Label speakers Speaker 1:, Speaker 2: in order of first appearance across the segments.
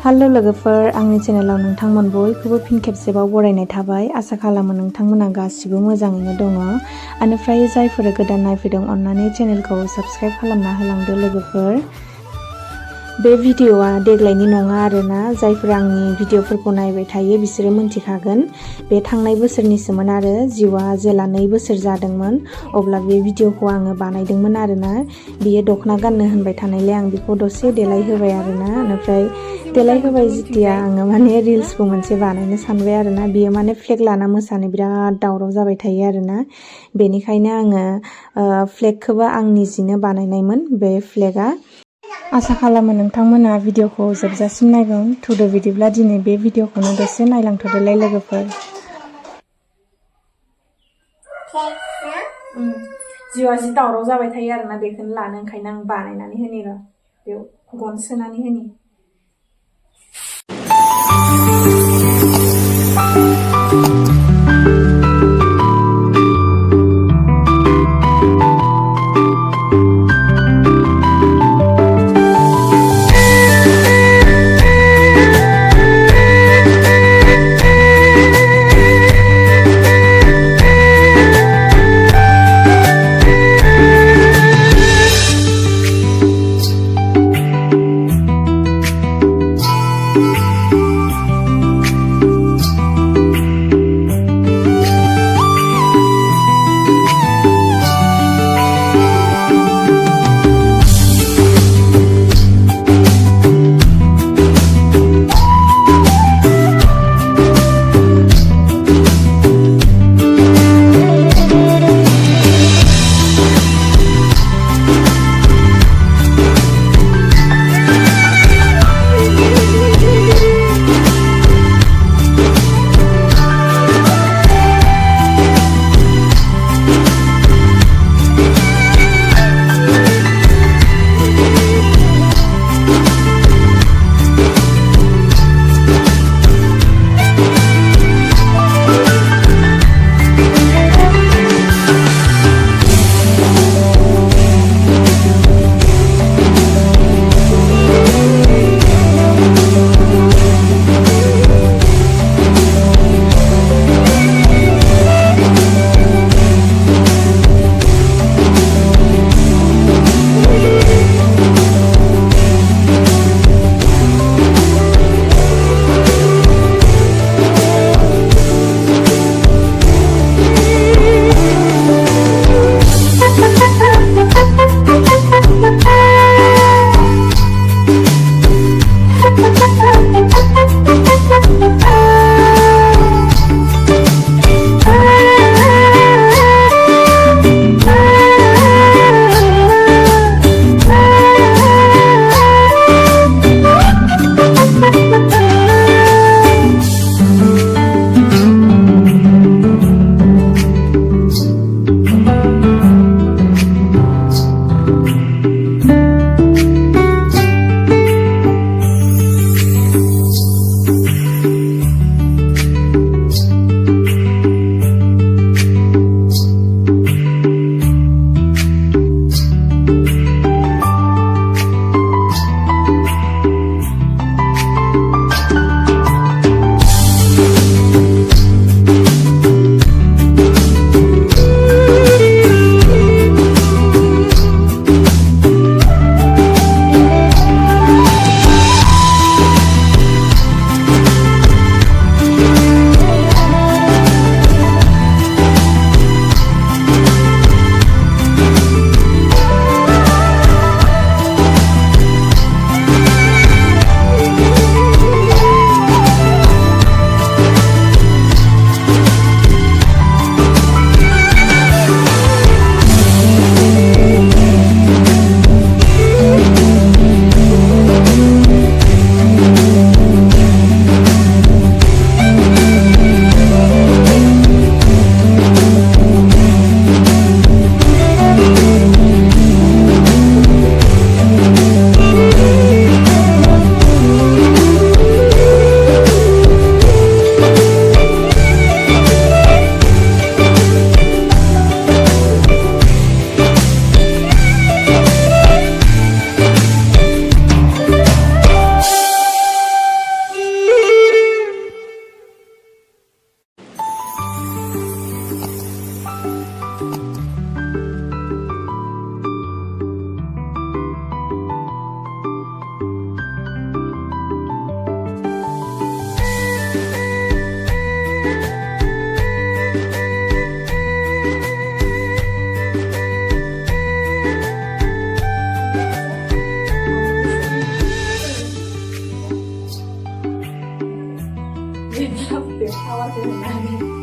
Speaker 1: Hello लोगोफोर आंनि चेनेलाव नोंथांमोन बयखौबो फिन खेबसेबाव बरायनाय थाबाय आसा खालामो नोंथांमोना गासिबो मोजाङैनो दङ आनिफ्राय जायफोर गोदान नायफैदों अन्नानै चेनेलखौ साबस्क्राइब खालामना होलांदो लोगोफोर बे भिडिअआ देग्लायनि नङा आरोना जायफोर आंनि भिडिअफोरखौ नायबाय थायो बिसोरो मिन्थिखागोन बे थांनाय बोसोरनिसोमोन आरो जिउआ जेला 2 बोसोर जादोंमोन अब्ला बे भिडिअखौ आङो बानायदोंमोन आरोना बियो दखना गाननो होनबाय थानायलाय आं बेखौ दसे देलाय होबाय आरोना ओमफ्राय देलाय होबाय जितिया आङो माने रिल्सबो मोनसे बानायनो सानबाय आरोना बियो माने फ्लेग लाना मोसानो बिराद दावराव जाबाय थायो आरोना बेनिखायनो आङो फ्लेगखौबो आं निजिनो बानायनायमोन बे फ्लेगआ आसा खालामो नोंथांमोना भिडिअखौ जोबजासिम नायगोन थुदो बिदिब्ला दिनै बे भिडिअखौनो दसे नायलांथ'दोलाय लोगोफोर जिउआ जि दावराव जाबाय थायो आरोना बेखौनो लानो ओंखायनो आं बानायनानै होनि र' बेयाव गन सोनानै होनि 때 사와서 나는.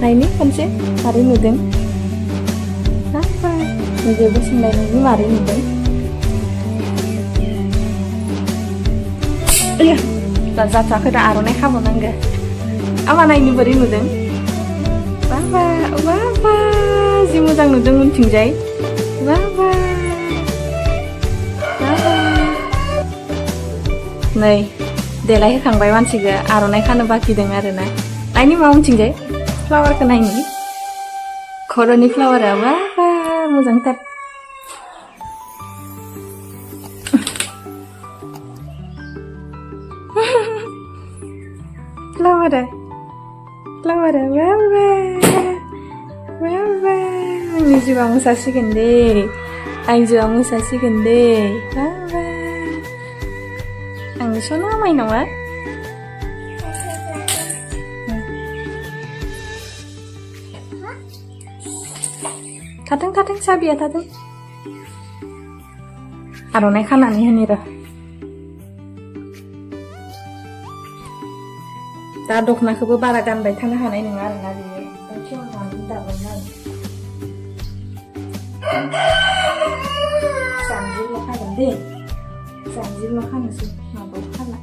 Speaker 1: Nah ini kan sih hari nudeng apa nih bosan lain ini hari nudeng iya tak ke dah arone kamu nangga apa nah ini beri nudeng baba si mudang nudeng uncingjai baba nih delai kangbai wansiga arone kana baki dengar na nah ini mau uncingjai flower kena ini koroni flower apa muzang tar flower baba ini juga musasikan deh aing juga musasikan deh baba ang sono main nawa Tateng sabi ya tateng. Arone kanan nih nih dah. Tadok nak kebaragan baik tanah hanai nengar nari. Cuma nanti tak benar. Sanjil makan deh. Sanjil makan sih, mabuk kalah.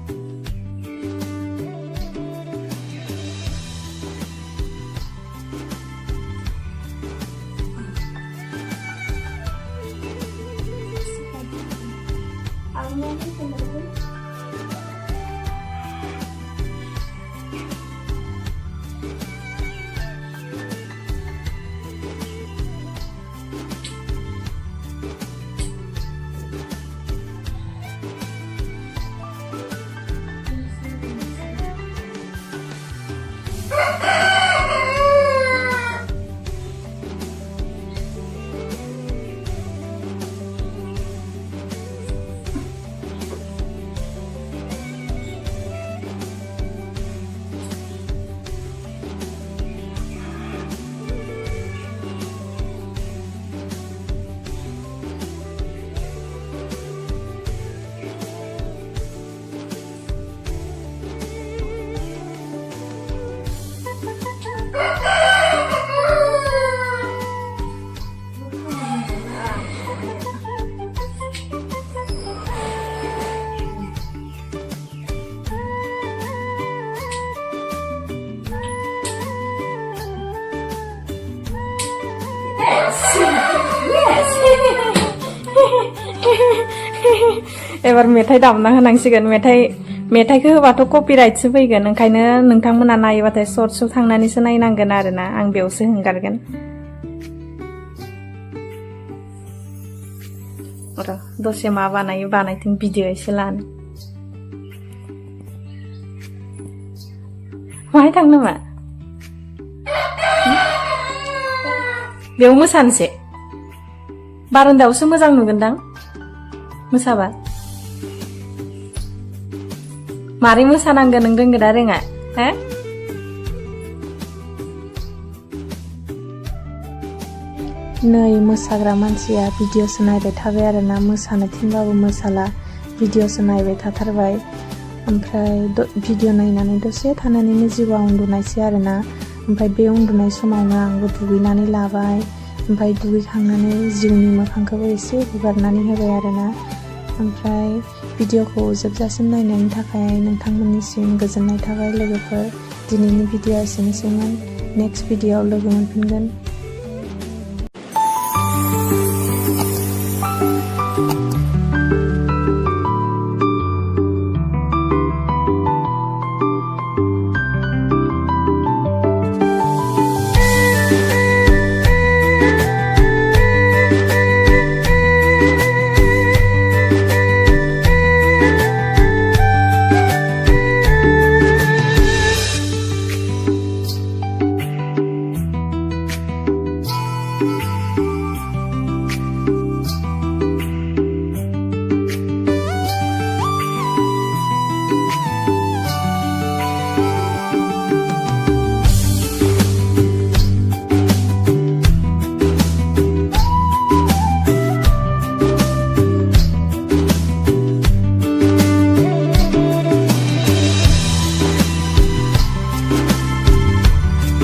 Speaker 1: एबार मेथाइ दामना होनांसिगोन मेथाइखौ होबाथ' कपिराइटसो फैगोन ओंखायनो नोंथांमोना नायोबाथाय सर्ट्सआव थांनानैसो नायनांगोन आरोना आं बेयावसो हंगारगोन दसे मा बानायो बानायथों भिडिअ एसे लानो माहाय थांनो मा बेयाव मोसानोसै बारान्दायावसो मोजां नुगोनदां मोसाबा मारै मोसानांगोन नों रोंगोना रोङा हो नै मोसाग्रा मानसिया भिडिअसो नायबाय थाबाय आरोना मोसानो थिनबाबो मोसाला भिडिअसो नायबाय थाथारबाय ओमफ्राय भिडिअ नायनानै दसे थानानैनो जिउआ उन्दुनायसै आरोना ओमफ्राय बे उन्दुनाय समावनो आंबो दुगैनानै लाबाय ओमफ्राय दुगैखांनानै जिउनि मोखांखौबो एसे हुगारनानै होबाय आरोना ओमफ्राय भिडिअखौ जोबजासिम नायनायनि थाखाय नोंथांमोननिसिम गोजोननाय थाबाय लोगोफोर दिनैनि भिडिअआ एसेनोसैमोन नेक्स्ट भिडिअआव लोगो मोनफिनगोन